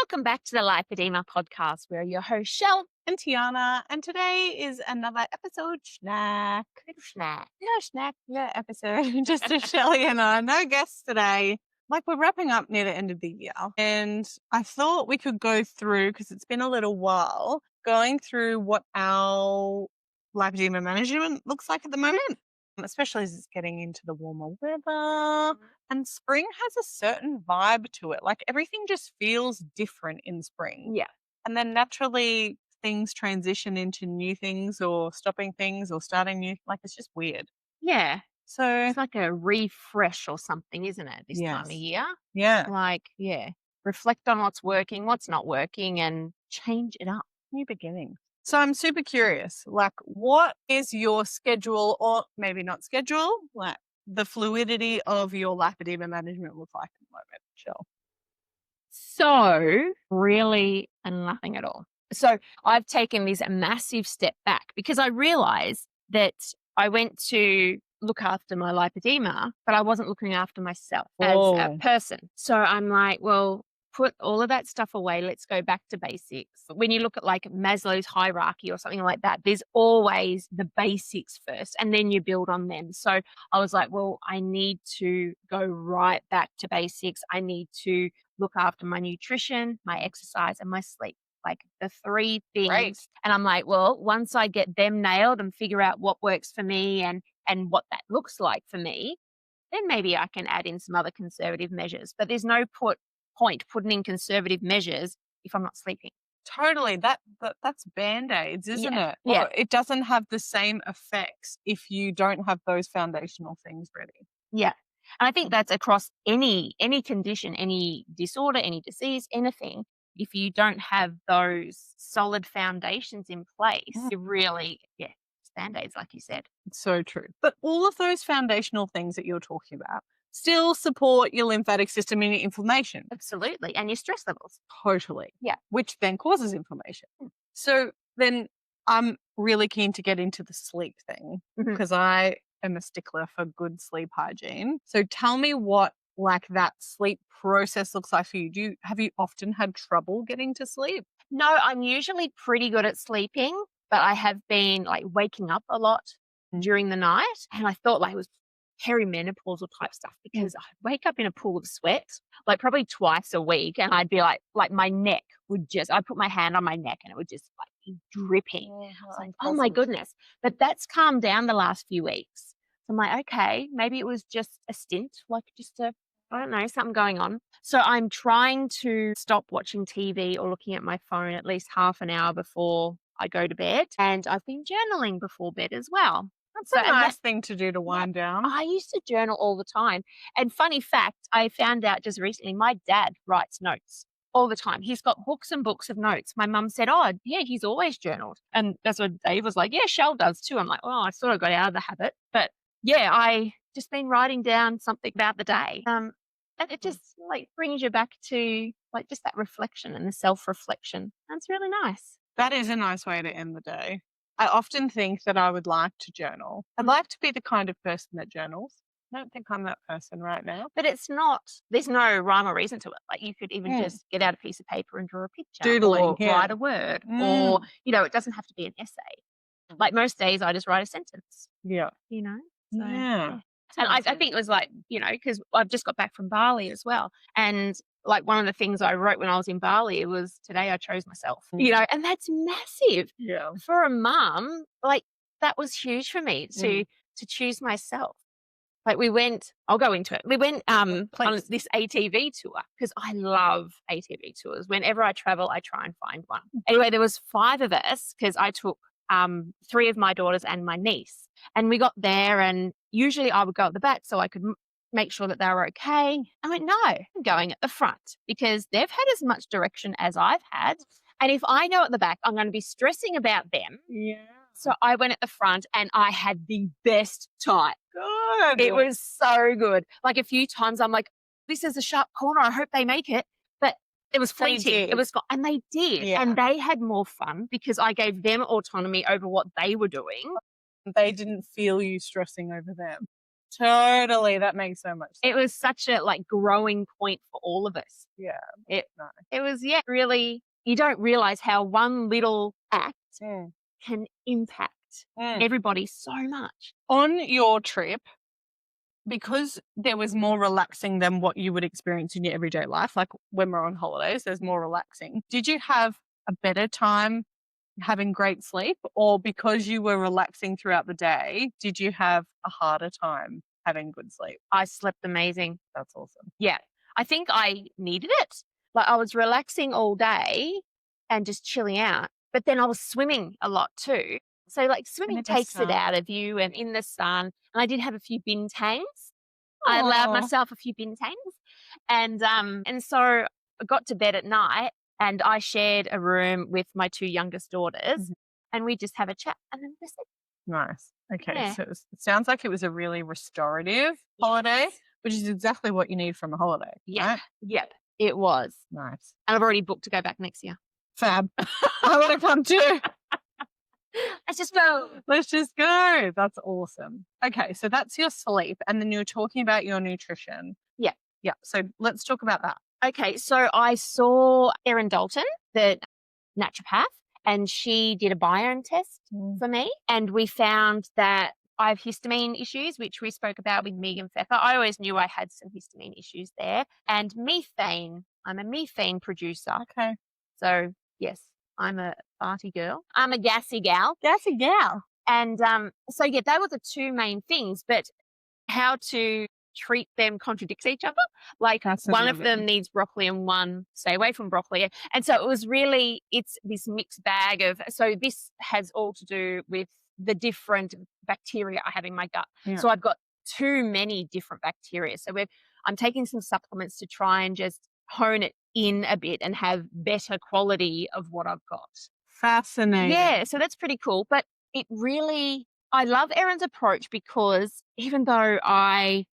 Welcome back to the Lipoedema Podcast. We're your host, Shell. And Tiana, and today is another episode snack. Yeah, episode. Just a Shelly and I. No guests today. Like we're wrapping up near the end of the year. And I thought we could go through, because it's been a little while, going through what our lipedema management looks like at the moment, especially as it's getting into the warmer weather. And spring has a certain vibe to it. Like everything just feels different in spring. Yeah. And then naturally things transition into new things or stopping things or starting new. Like it's just weird. Yeah. So It's like a refresh or something, isn't it, this time of Yes. year? yeah, Like, reflect on what's working, what's not working, and change it up. new beginnings. So I'm super curious, like what is your schedule, or maybe not schedule, like the fluidity of your lipedema management look like at the moment, Shell? So, really nothing at all. So, I've taken this massive step back because I realized that I went to look after my lipedema, but I wasn't looking after myself as a Oh. person. So, I'm like, well, put all of that stuff away. Let's go back to basics. When you look at like Maslow's hierarchy or something like that, there's always the basics first and then you build on them. So I was like, well, I need to go right back to basics. I need to look after my nutrition, my exercise, and my sleep. Like the three things. Right. And I'm like, well, once I get them nailed and figure out what works for me and what that looks like for me, then maybe I can add in some other conservative measures. But there's no point putting in conservative measures if I'm not sleeping. Totally. That's Band-Aids, isn't it? Yeah. Or it doesn't have the same effects if you don't have those foundational things ready. Yeah. And I think that's across any condition, any disorder, any disease, anything. If you don't have those solid foundations in place, you really, it's Band-Aids, like you said. It's so true. But all of those foundational things that you're talking about still support your lymphatic system and your inflammation. Absolutely. And your stress levels. Totally. Yeah. Which then causes inflammation. So then I'm really keen to get into the sleep thing Mhm. because I am a stickler for good sleep hygiene. So tell me what like that sleep process looks like for you. Have you often had trouble getting to sleep? No, I'm usually pretty good at sleeping, but I have been like waking up a lot during the night. And I thought like it was perimenopausal type stuff because I'd wake up in a pool of sweat, like probably twice a week. And I'd be like my neck would I'd put my hand on my neck and it would just like be dripping. I was like, oh my goodness. But that's calmed down the last few weeks. So I'm like, okay, maybe it was just a stint, like just I don't know, something going on. So I'm trying to stop watching TV or looking at my phone at least half an hour before I go to bed. And I've been journaling before bed as well. That's So- a and nice thing to do to wind down. I used to journal all the time. And funny fact, I found out just recently, my dad writes notes all the time. He's got books and books of notes. My mum said, oh, yeah, he's always journaled. And that's what Dave was like, yeah, Shell does too. I'm like, oh, I sort of got out of the habit. But yeah, I just been writing down something about the day. And it just like brings you back to like just that reflection and the self-reflection. That's really nice. That is a nice way to end the day. I often think that I would like to journal. I'd like to be the kind of person that journals. I don't think I'm that person right now. But it's not, there's no rhyme or reason to it. Like you could even just get out a piece of paper and draw a picture. Doodling, or yeah. write a word. Or, it doesn't have to be an essay. Like most days I just write a sentence, Yeah. So, Yeah. And I think it was like, because I've just got back from Bali as well. And like one of the things I wrote when I was in Bali, it was today I chose myself, and that's massive. Yeah. For a mum, like that was huge for me to choose myself. Like I'll go into it. We went on this ATV tour because I love ATV tours. Whenever I travel, I try and find one. Anyway, there was 5 of us because I took 3 of my daughters and my niece. And we got there and usually I would go at the back so I could make sure that they were okay. I went, no, I'm going at the front because they've had as much direction as I've had. And if I go at the back, I'm going to be stressing about them. Yeah. So I went at the front and I had the best time. Good. It was so good. Like a few times I'm like, this is a sharp corner. I hope they make it. But it was fleeting. did. It was, and they did. Yeah. And they had more fun because I gave them autonomy over what they were doing. They didn't feel you stressing over them. Totally. That makes so much sense. It was such a growing point for all of us. Yeah. It Nice. it was, really, you don't realize how one little act Mm. can impact everybody so much. On your trip, because there was more relaxing than what you would experience in your everyday life, like when we're on holidays, there's more relaxing. Did you have a better time having great sleep, or because you were relaxing throughout the day, did you have a harder time having good sleep? I slept amazing. That's awesome. Yeah. I think I needed it. I was relaxing all day and just chilling out, but then I was swimming a lot too. So swimming takes it out of you, and in the sun. And I did have a few bin tangs. I allowed myself a few bin tangs. And so I got to bed at night, and I shared a room with my two youngest daughters, and we just have a chat, and then that's it. Nice. Okay. Yeah. So it sounds like it was a really restorative holiday, which is exactly what you need from a holiday. Yeah. Right? Yep. It was. Nice. And I've already booked to go back next year. Fab. I want to come too. Let's just go. Let's just go. That's awesome. Okay. So that's your sleep. And then you're talking about your nutrition. Yeah. Yeah. So let's talk about that. Okay. So I saw Erin Dalton, the naturopath, and she did a biome test for me. And we found that I have histamine issues, which we spoke about with Megan Pfeffer. I always knew I had some histamine issues there. And methane, I'm a methane producer. Okay. So, yes, I'm a party girl. I'm a gassy gal. Gassy gal. And so, yeah, they were the two main things. But how to treat them contradicts each other. One of them needs broccoli and one stay away from broccoli. And so it was really, it's this mixed bag of, so this has all to do with the different bacteria I have in my gut. Yeah. So I've got too many different bacteria. So I'm taking some supplements to try and just hone it in a bit and have better quality of what I've got. Fascinating. Yeah, so that's pretty cool. But it really, I love Erin's approach, because even though I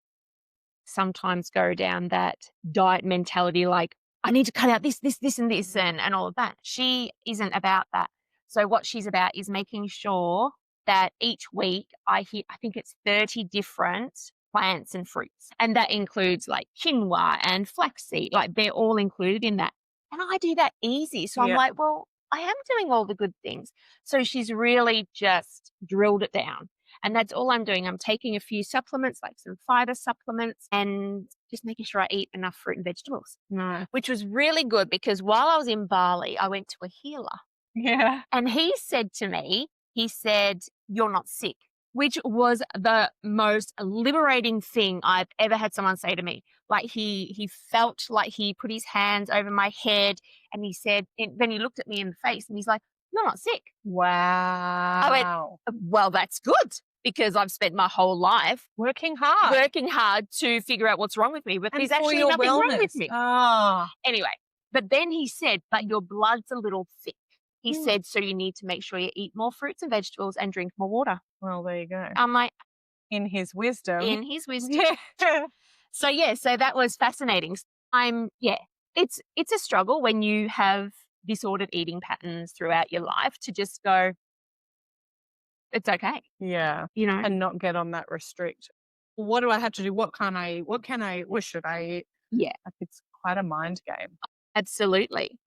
sometimes go down that diet mentality, I need to cut out this, and this, and all of that, she isn't about that. So what she's about is making sure that each week I think it's 30 different plants and fruits. And that includes quinoa and flaxseed. They're all included in that. And I do that easy. So I'm like, well, I am doing all the good things. So she's really just drilled it down. And that's all I'm doing. I'm taking a few supplements, like some fiber supplements, and just making sure I eat enough fruit and vegetables. Nice. Which was really good, because while I was in Bali, I went to a healer. Yeah. And he said to me, you're not sick, which was the most liberating thing I've ever had someone say to me. He felt like he put his hands over my head, and he said, then he looked at me in the face and he's like, "You're not sick." Wow. I went, well, that's good, because I've spent my whole life working hard to figure out what's wrong with me, but there's actually nothing wrong with me. Anyway, but then he said, but your blood's a little thick. He said, so you need to make sure you eat more fruits and vegetables and drink more water. Well, there you go. I'm like, in his wisdom. Yeah. So that was fascinating. It's a struggle when you have disordered eating patterns throughout your life to just go, it's okay. Yeah. And not get on that restrict. What do I have to do? What should I eat? Yeah. It's quite a mind game. Absolutely.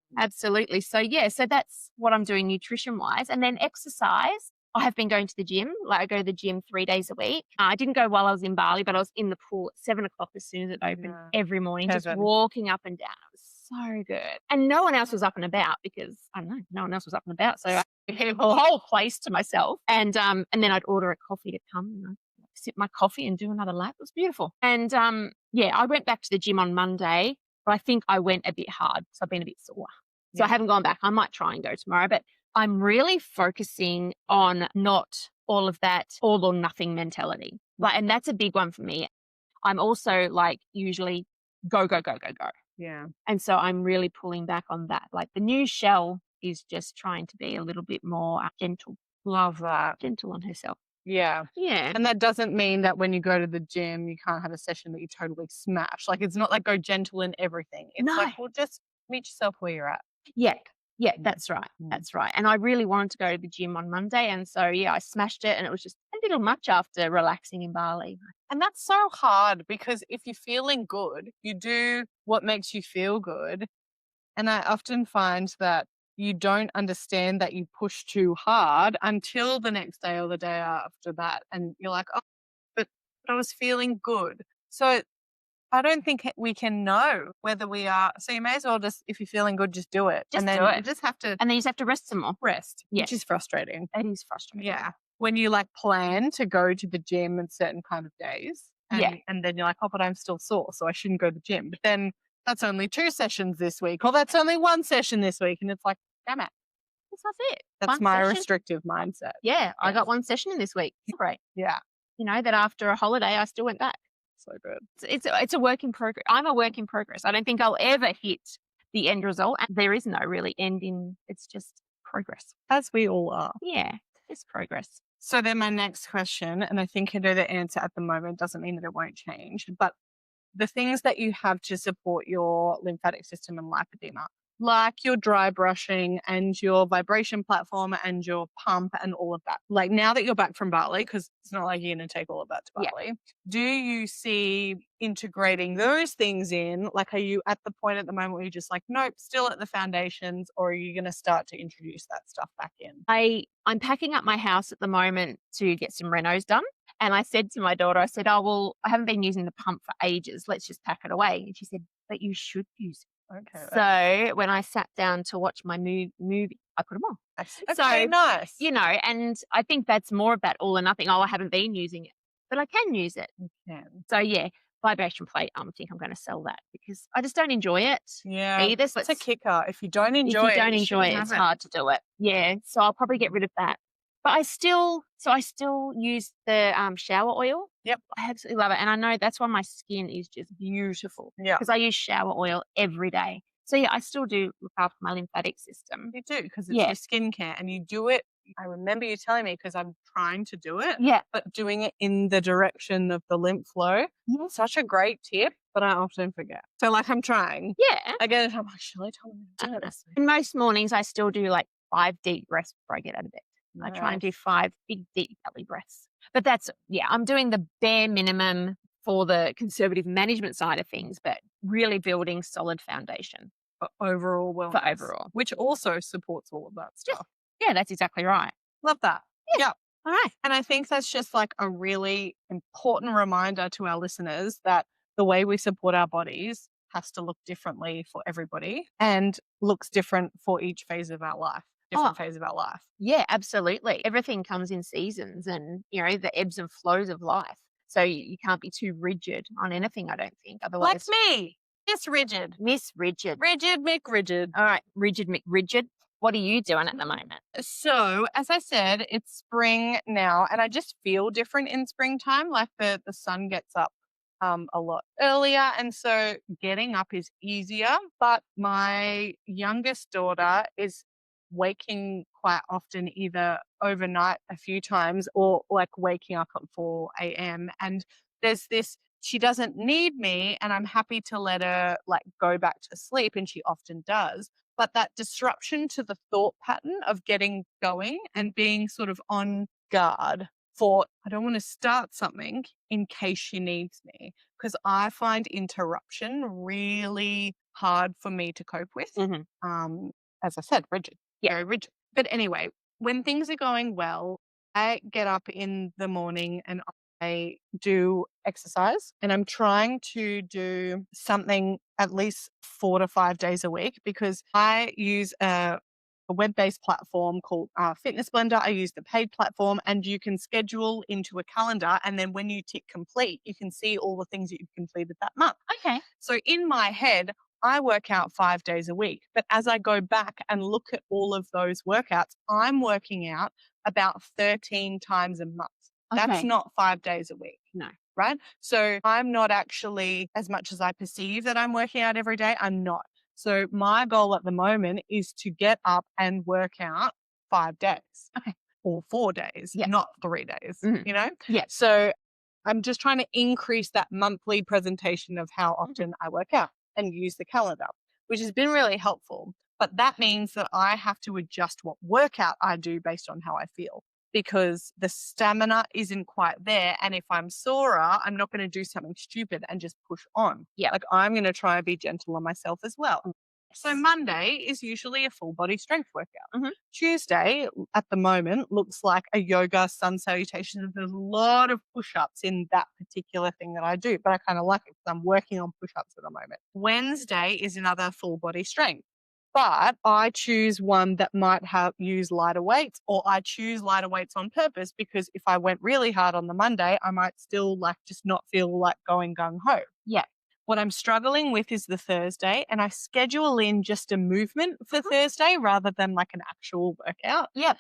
So that's what I'm doing nutrition wise. And then exercise, I have been going to the gym. I go to the gym 3 days a week. I didn't go while I was in Bali, but I was in the pool at 7 o'clock as soon as it opened every morning, just walking up and down. It was so good. And no one else was up and about, because I don't know, no one else was up and about. So I had the whole place to myself. And then I'd order a coffee to come, and I'd sip my coffee and do another lap. It was beautiful. And I went back to the gym on Monday, but I think I went a bit hard. So I've been a bit sore. So I haven't gone back. I might try and go tomorrow, but I'm really focusing on not all of that all or nothing mentality. And that's a big one for me. I'm also usually go, go, go, go, go. Yeah. And so I'm really pulling back on that. The new Shell is just trying to be a little bit more gentle. Love that. Gentle on herself. Yeah. Yeah. And that doesn't mean that when you go to the gym, you can't have a session that you totally smash. It's not go gentle in everything. It's No. well, just meet yourself where you're at. Yeah. Yeah, that's right. That's right. And I really wanted to go to the gym on Monday. And so, yeah, I smashed it and it was just a little much after relaxing in Bali. And that's so hard because if you're feeling good, you do what makes you feel good. And I often find that you don't understand that you push too hard until the next day or the day after that. And you're like, oh, but I was feeling good. So I don't think we can know whether we are. So you may as well just, if you're feeling good, just do it. Just and then do it. you just have to And then you just have to rest some more. rest, Yes. which is frustrating. It is frustrating. Yeah. When you like plan to go to the gym on certain kind of days. And then you're like, oh, but I'm still sore, so I shouldn't go to the gym. But then that's only 2 sessions this week, or that's only 1 session this week. And it's like, damn it. That's it. That's One my session. restrictive mindset. Yeah, I Yes. got 1 session in this week. Great. Yeah. You know, that after a holiday, I still went back. So good. It's a work in progress. I'm a work in progress. I don't think I'll ever hit the end result. And there is no really end in, it's just progress. As we all are. Yeah, it's progress. So then my next question, and I think I know the answer at the moment, doesn't mean that it won't change, but the things that you have to support your lymphatic system and lipedema, like your dry brushing and your vibration platform and your pump and all of that. Like now that you're back from Bali, because it's not like you're going to take all of that to Bali, do you see integrating those things in? Like, are you at the point at the moment where you're just like, nope, still at the foundations, or are you going to start to introduce that stuff back in? I'm packing up my house at the moment to get some renos done. And I said to my daughter, I said, oh, well, I haven't been using the pump for ages. Let's just pack it away. And she said, but you should use it. Okay. So when I sat down to watch my movie, I put them on. Okay, nice. You know, and I think that's more of that all or nothing. Oh, I haven't been using it, but I can use it. You can. So yeah, vibration plate. I think I'm going to sell that because I just don't enjoy it. Yeah, either. it's a kicker. If you don't enjoy it, It's hard to do it. Yeah, so I'll probably get rid of that. But I still use the shower oil. Yep. I absolutely love it. And I know that's why my skin is just beautiful. Yeah. Because I use shower oil every day. So yeah, I still do look after my lymphatic system. You do, because it's your skincare and you do it. I remember you telling me because I'm trying to do it. Yeah. But doing it in the direction of the lymph flow. Yeah. Such a great tip, but I often forget. So like I'm trying. Yeah. I get it. I'm like, Shelley told me to do it. And most mornings I still do like 5 deep breaths before I get out of bed. I try and do 5 big, deep belly breaths. But I'm doing the bare minimum for the conservative management side of things, but really building solid foundation. For overall wellness. Which also supports all of that stuff. Yeah, that's exactly right. Love that. Yeah. All right. And I think that's just like a really important reminder to our listeners that the way we support our bodies has to look differently for everybody and looks different for each phase of our life. Phase of our life. Yeah, absolutely. Everything comes in seasons and, you know, the ebbs and flows of life. So you can't be too rigid on anything, I don't think. Otherwise, like me. Miss Rigid. Rigid McRigid. All right, Rigid McRigid. What are you doing at the moment? So, as I said, it's spring now and I just feel different in springtime. Like the sun gets up a lot earlier. And so getting up is easier. But my youngest daughter is waking quite often, either overnight a few times or like waking up at 4 a.m. And there's this, she doesn't need me and I'm happy to let her like go back to sleep, and she often does. But that disruption to the thought pattern of getting going and being sort of on guard for, I don't want to start something in case she needs me, because I find interruption really hard for me to cope with. As I said, rigid. Very rigid. But anyway, when things are going well, I get up in the morning and I do exercise, and I'm trying to do something at least 4 to 5 days a week because I use a web-based platform called Fitness Blender. I use the paid platform, and you can schedule into a calendar, and then when you tick complete, you can see all the things that you've completed that month. Okay. So in my head, I work out 5 days a week, but as I go back and look at all of those workouts, I'm working out about 13 times a month. Okay. That's not 5 days a week. No. Right? So I'm not actually, as much as I perceive that I'm working out every day, I'm not. So my goal at the moment is to get up and work out 5 days. Okay. Or 4 days, not 3 days, you know? Yeah. So I'm just trying to increase that monthly presentation of how often I work out and use the calendar, which has been really helpful. But that means that I have to adjust what workout I do based on how I feel, because the stamina isn't quite there. And if I'm sorer, I'm not going to do something stupid and just push on. Yeah. Like, I'm going to try and be gentle on myself as well. So Monday is usually a full body strength workout. Mhm. Tuesday, at the moment, looks like a yoga sun salutation. There's a lot of push-ups in that particular thing that I do, but I kind of like it because I'm working on push-ups at the moment. Wednesday is another full body strength. But I choose one that might use lighter weights, or I choose lighter weights on purpose, because if I went really hard on the Monday, I might still just not feel like going gung ho. Yeah. What I'm struggling with is the Thursday, and I schedule in just a movement for Thursday rather than like an actual workout. Yeah.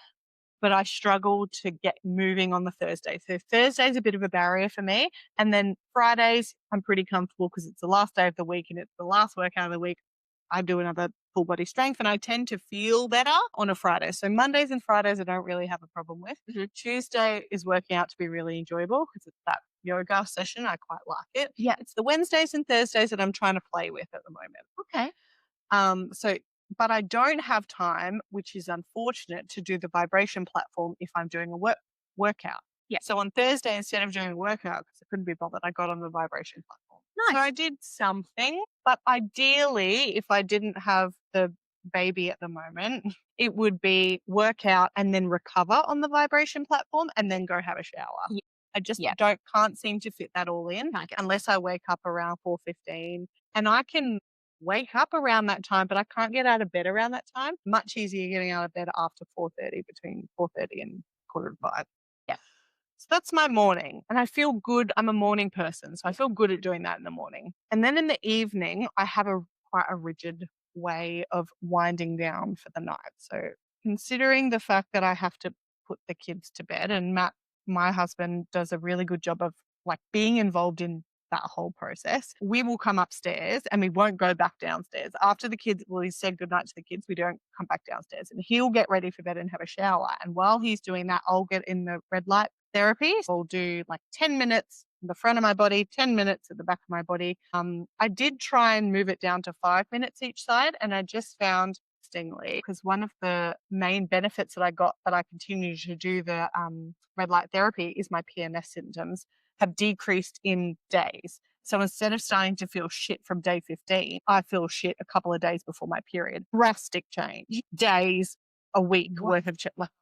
But I struggle to get moving on the Thursday. So Thursday's a bit of a barrier for me. And then Fridays, I'm pretty comfortable because it's the last day of the week and it's the last workout of the week. I do another full body strength and I tend to feel better on a Friday. So Mondays and Fridays, I don't really have a problem with. Mhm. Tuesday is working out to be really enjoyable because it's that yoga session. I quite like it. Yeah. It's the Wednesdays and Thursdays that I'm trying to play with at the moment. Okay. But I don't have time, which is unfortunate, to do the vibration platform if I'm doing a workout. Yeah. So on Thursday, instead of doing a workout, because I couldn't be bothered, I got on the vibration platform. So Nice. I did something, but ideally, if I didn't have the baby at the moment, it would be workout and then recover on the vibration platform and then go have a shower. Yeah. I just Yeah. can't seem to fit that all in Okay. unless I wake up around 4:15, and I can wake up around that time, but I can't get out of bed around that time. Much easier getting out of bed after 4:30, between 4:30 and 4:45. Yeah. So that's my morning, and I feel good. I'm a morning person, so I feel good at doing that in the morning. And then in the evening, I have quite a rigid way of winding down for the night. So considering the fact that I have to put the kids to bed, and Matt, my husband, does a really good job of being involved in that whole process, we will come upstairs and we won't go back downstairs. After the kids, he said goodnight to the kids, we don't come back downstairs, and he'll get ready for bed and have a shower. And while he's doing that, I'll get in the red light therapy. I'll do 10 minutes in the front of my body, 10 minutes at the back of my body. I did try and move it down to 5 minutes each side, and I just found, interestingly, because one of the main benefits that I got that I continue to do the red light therapy is my PMS symptoms have decreased in days. So instead of starting to feel shit from day 15, I feel shit a couple of days before my period. Drastic change. Days, a week worth of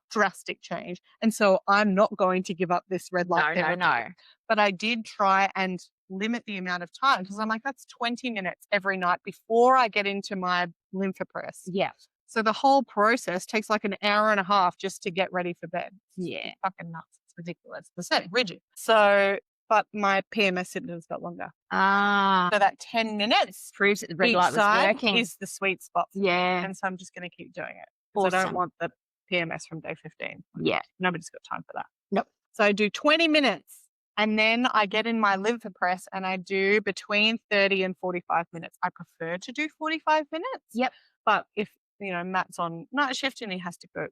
drastic change. And so I'm not going to give up this red light therapy. No. But I did try and limit the amount of time, because I'm like, that's 20 minutes every night before I get into my lymphopress. Yeah. So the whole process takes an hour and a half just to get ready for bed. Yeah. It's fucking nuts. It's ridiculous. It's so rigid. So, but my PMS symptoms got longer. So that 10 minutes Proves that the red each light was side working. is the sweet spot. Yeah. And so I'm just going to keep doing it. Because I don't want the PMS from day 15. Yeah. Nobody's got time for that. Nope. So I do 20 minutes. And then I get in my lymphopress and I do between 30 and 45 minutes. I prefer to do 45 minutes. Yep. But if, Matt's on night shift and he has to go,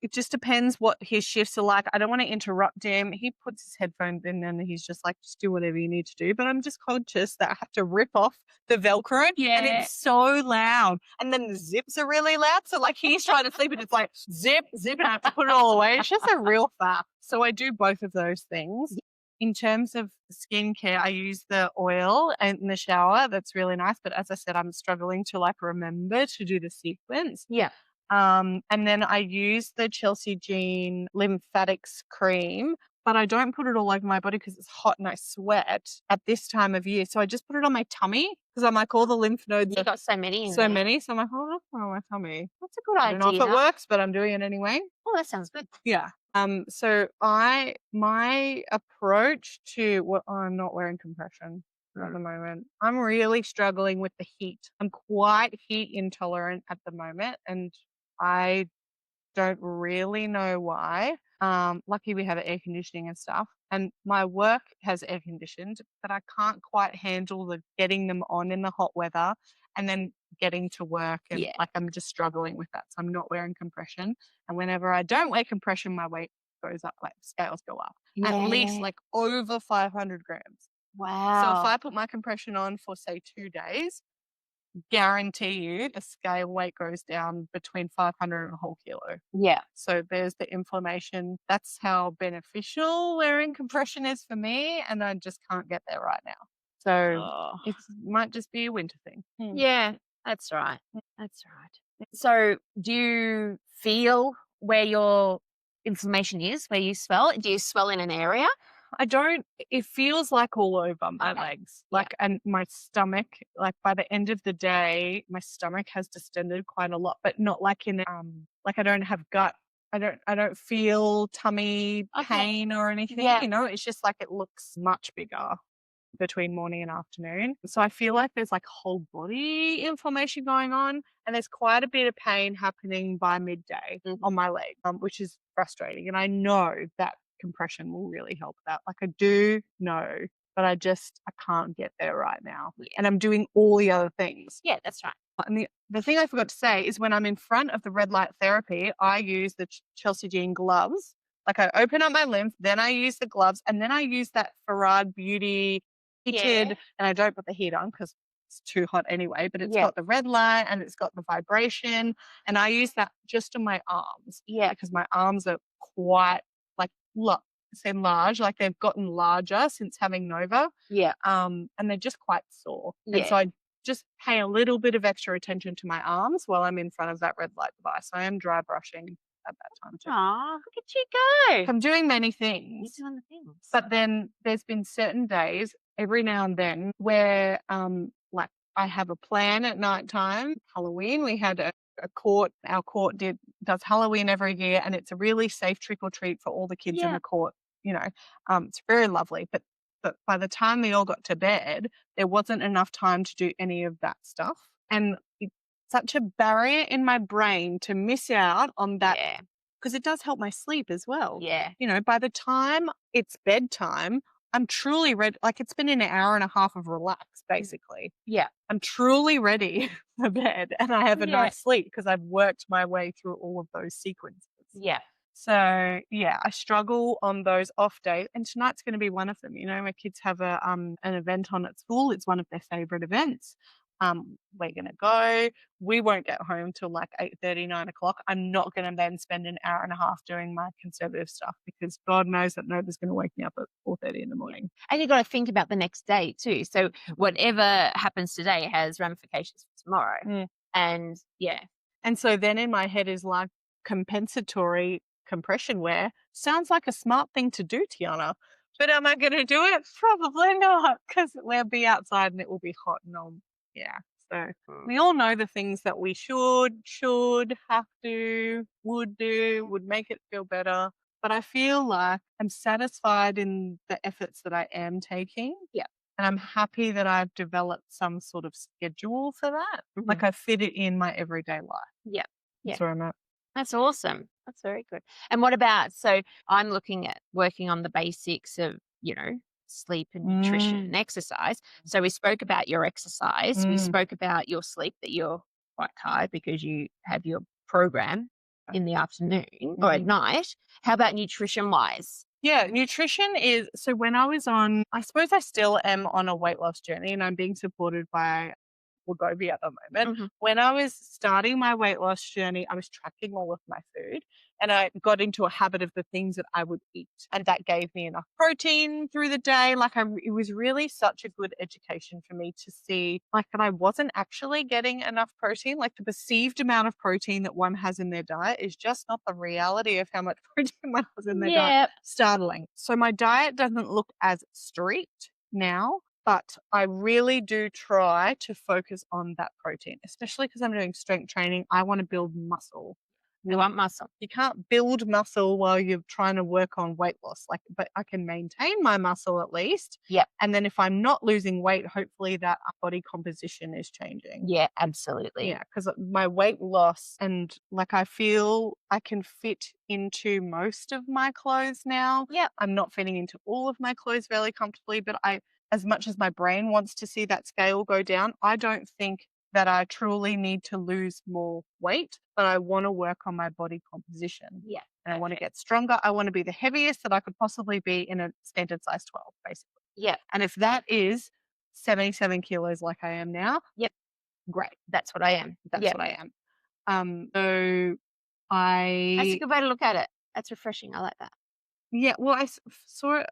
it just depends what his shifts are like. I don't want to interrupt him. He puts his headphones in and he's just just do whatever you need to do. But I'm just conscious that I have to rip off the Velcro. Yeah. And it's so loud. And then the zips are really loud. So he's trying to sleep and it's zip, and I have to put it all away. It's just a real faff. So I do both of those things. In terms of skincare, I use the oil in the shower. That's really nice. But as I said, I'm struggling to remember to do the sequence. Yeah. And then I use the Chelsea Jean Lymphatics cream, but I don't put it all over my body because it's hot and I sweat at this time of year. So I just put it on my tummy because I'm all the lymph nodes. You've got so many. So many. So I'm oh, my tummy. That's a good idea. I don't know if it works, but I'm doing it anyway. Oh, that sounds good. Yeah. So my approach to I'm not wearing compression at the moment. I'm really struggling with the heat. I'm quite heat intolerant at the moment, and I don't really know why. Lucky we have air conditioning and stuff, and my work has air conditioned, but I can't quite handle the getting them on in the hot weather and then getting to work, and I'm just struggling with that. So I'm not wearing compression, and whenever I don't wear compression, my weight goes up, scales go up at least over 500 grams. Wow. So if I put my compression on for say 2 days, guarantee you the scale weight goes down between 500 and a whole kilo. Yeah. So there's the inflammation. That's how beneficial wearing compression is for me, and I just can't get there right now. So Oh. it might just be a winter thing. Yeah, that's right. That's right. So do you feel where your inflammation is, where you swell? Do you swell in an area? I don't, it feels like all over my legs, Yeah. like, and my stomach, like by the end of the day, my stomach has distended quite a lot, but not like in, like I don't have gut. I don't feel tummy pain or anything, Yeah. you know, it's just like it looks much bigger between morning and afternoon. So I feel like there's like whole body inflammation going on, and there's quite a bit of pain happening by midday on my leg, which is frustrating. And I know that compression will really help that. Like I do know, but I can't get there right now. Yeah. And I'm doing all the other things. Yeah, that's right. And the thing I forgot to say is when I'm in front of the red light therapy, I use the Chelsea Jean gloves. Like I open up my lymph, then I use the gloves, and then I use that Farad Beauty heated, and I don't put the heat on because it's too hot anyway, but it's got the red light and it's got the vibration, and I use that just on my arms. Yeah. Because my arms are quite like large, like they've gotten larger since having Nova. Yeah. And they're just quite sore. Yeah. And so I just pay a little bit of extra attention to my arms while I'm in front of that red light device. I am dry brushing at that time too. Aw, look at you go. I'm doing many things. You're doing the things. But then there's been certain days every now and then where like I have a plan at nighttime. Halloween, we had a court. Our court does Halloween every year, and it's a really safe trick or treat for all the kids in the court. You know, it's very lovely. But by the time we all got to bed, there wasn't enough time to do any of that stuff, and it's such a barrier in my brain to miss out on that. Yeah. Because it does help my sleep as well. Yeah. You know, by the time it's bedtime, I'm truly ready. Like it's been an hour and a half of relax, basically. Yeah. I'm truly ready for bed, and I have a nice sleep because I've worked my way through all of those sequences. Yeah. So yeah, I struggle on those off days, and tonight's going to be one of them. You know, my kids have an event on at school. It's one of their favorite events. We're going to go. We won't get home till like 8:30, 9 o'clock. I'm not going to then spend an hour and a half doing my conservative stuff because God knows that Nova's going to wake me up at 4:30 in the morning. And you've got to think about the next day too. So whatever happens today has ramifications for tomorrow. And yeah. And so then in my head is like compensatory compression wear. Sounds like a smart thing to do, Tiana. But am I going to do it? Probably not, because we'll be outside and it will be hot and so we all know the things that we should, have to, would do, would make it feel better. But I feel like I'm satisfied in the efforts that I am taking. Yeah. And I'm happy that I've developed some sort of schedule for that. Like I fit it in my everyday life. Yeah. That's where I'm at. That's awesome. That's very good. And what about, so I'm looking at working on the basics of, you know, sleep and nutrition and exercise. So we spoke about your exercise. We spoke about your sleep, that you're quite tired because you have your program in the afternoon or at night. How about nutrition wise? Yeah, nutrition is, so when I was on, I suppose I still am on a weight loss journey, and I'm being supported by Wegovy at the moment. When I was starting my weight loss journey, I was tracking all of my food, and I got into a habit of the things that I would eat, and that gave me enough protein through the day. Like it was really such a good education for me to see like that I wasn't actually getting enough protein. Like the perceived amount of protein that one has in their diet is just not the reality of how much protein one has in their diet. Startling. So my diet doesn't look as strict now, but I really do try to focus on that protein, especially because I'm doing strength training. I want to build muscle. You want muscle. You can't build muscle while you're trying to work on weight loss. Like, but I can maintain my muscle at least. Yeah. And then if I'm not losing weight, hopefully that body composition is changing. Yeah, absolutely. Yeah, because my weight loss and like I feel I can fit into most of my clothes now. Yeah. I'm not fitting into all of my clothes really comfortably, but as much as my brain wants to see that scale go down, I don't think that I truly need to lose more weight, but I want to work on my body composition. Yeah. And I want to get stronger. I want to be the heaviest that I could possibly be in a standard size 12, basically. Yeah. And if that is 77 kilos like I am now, Great. That's what I am. That's Yeah. what I am. So I... That's a good way to look at it. That's refreshing. I like that. Yeah, well, I saw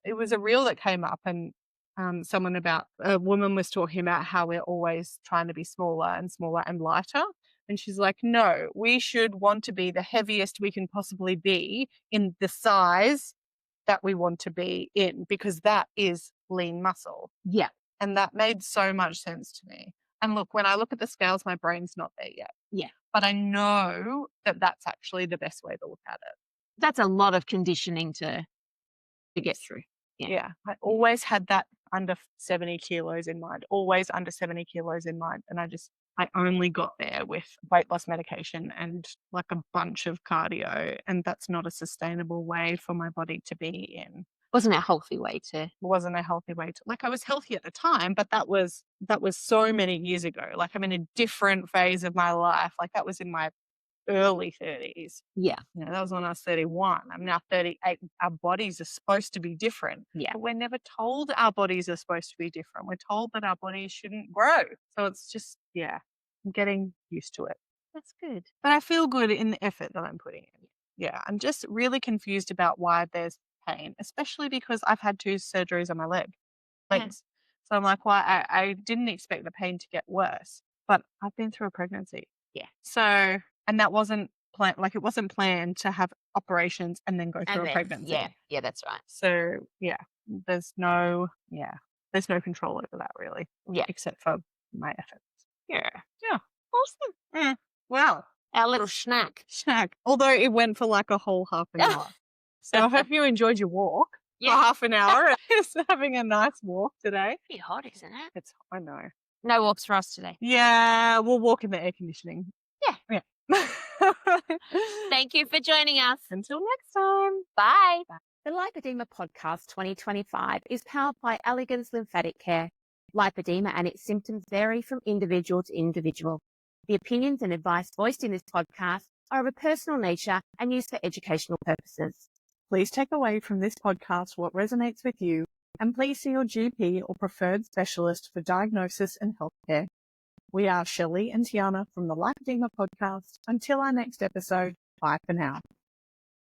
it was a reel that came up, and a woman was talking about how we're always trying to be smaller and smaller and lighter. And she's like, no, we should want to be the heaviest we can possibly be in the size that we want to be in, because that is lean muscle. Yeah. And that made so much sense to me. And look, when I look at the scales, my brain's not there yet. Yeah. But I know that that's actually the best way to look at it. That's a lot of conditioning to get through. Yeah. I always had that under 70 kilos in mind, always under 70 kilos in mind. And I only got there with weight loss medication and like a bunch of cardio. And that's not a sustainable way for my body to be in. Wasn't a healthy way to. It wasn't a healthy way to, like, I was healthy at the time, but that was so many years ago. Like, I'm in a different phase of my life. Like, that was in my early 30s. Yeah. That was when I was 31. I'm now 38. Our bodies are supposed to be different. Yeah. But we're never told our bodies are supposed to be different. We're told that our bodies shouldn't grow. So it's just, I'm getting used to it. That's good. But I feel good in the effort that I'm putting in. Yeah. I'm just really confused about why there's pain, especially because I've had 2 surgeries on my legs. Yeah. So I'm like, why? I didn't expect the pain to get worse, but I've been through a pregnancy. Yeah. So, and that wasn't planned, like it wasn't planned to have operations and then go through a pregnancy. Yeah. Yeah, that's right. So there's no control over that really. Yeah. Except for my efforts. Yeah. Yeah. Awesome. Wow. Our little snack. Although it went for like a whole half an hour. So I hope you enjoyed your walk for half an hour. Just having a nice walk today. Pretty hot, isn't it? It's, I know. No walks for us today. Yeah, we'll walk in the air conditioning. Yeah. Thank you for joining us. Until next time. Bye. The Lipoedema Podcast 2025 is powered by Elegance Lymphatic Care. Lipoedema and its symptoms vary from individual to individual. The opinions and advice voiced in this podcast are of a personal nature and used for educational purposes. Please take away from this podcast what resonates with you, and please see your GP or preferred specialist for diagnosis and healthcare. We are Shelley and Tiana from the Lipoedema Podcast. Until our next episode, bye for now.